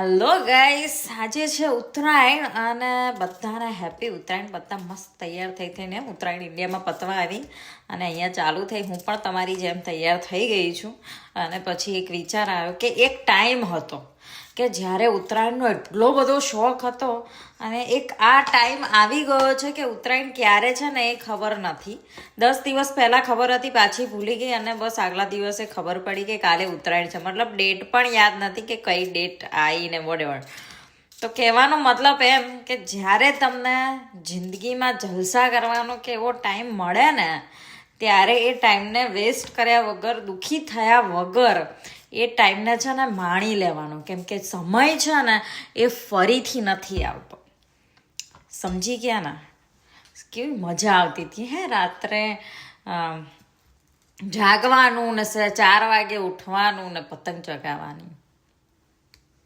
Hello guys, આજે છે ઉત્તરાયણ અને બધાને હેપી ઉત્તરાયણ. બધા મસ્ત તૈયાર થઈ થઈને ઉત્તરાયણ ઇન્ડિયામાં પતવા આવી અને અહીંયા ચાલુ થઈ. હું પણ તમારી જેમ તૈયાર થઈ ગઈ છું. અને પછી એક વિચાર આવ્યો કે એક ટાઈમ હતો કે જ્યારે ઉત્તરાયણનો એટલો બધો શોખ હતો અને એક આ ટાઈમ આવી ગયો છે કે ઉત્તરાયણ ક્યારે છે ને એ ખબર નથી. 10 દિવસ પહેલાં ખબર હતી, પાછી ભૂલી ગઈ અને બસ આગલા દિવસે ખબર પડી કે કાલે ઉત્તરાયણ છે. મતલબ ડેટ પણ યાદ નથી કે કઈ ડેટ આવી ને વોટેવર. તો કહેવાનો મતલબ એમ કે જ્યારે તમને જિંદગીમાં જલસા કરવાનો કે એવો ટાઈમ મળે ને ત્યારે એ ટાઈમને વેસ્ટ કર્યા વગર, દુઃખી થયા વગર એ ટાઈમને છે ને માણી લેવાનો. કેમ કે સમય છે ને એ ફરીથી નથી આવતો. સમજી ગયા ને? કેવી મજા આવતી હતી હે રાત્રે જાગવાનું ને 4 વાગે ઉઠવાનું ને પતંગ ચગાવવાની.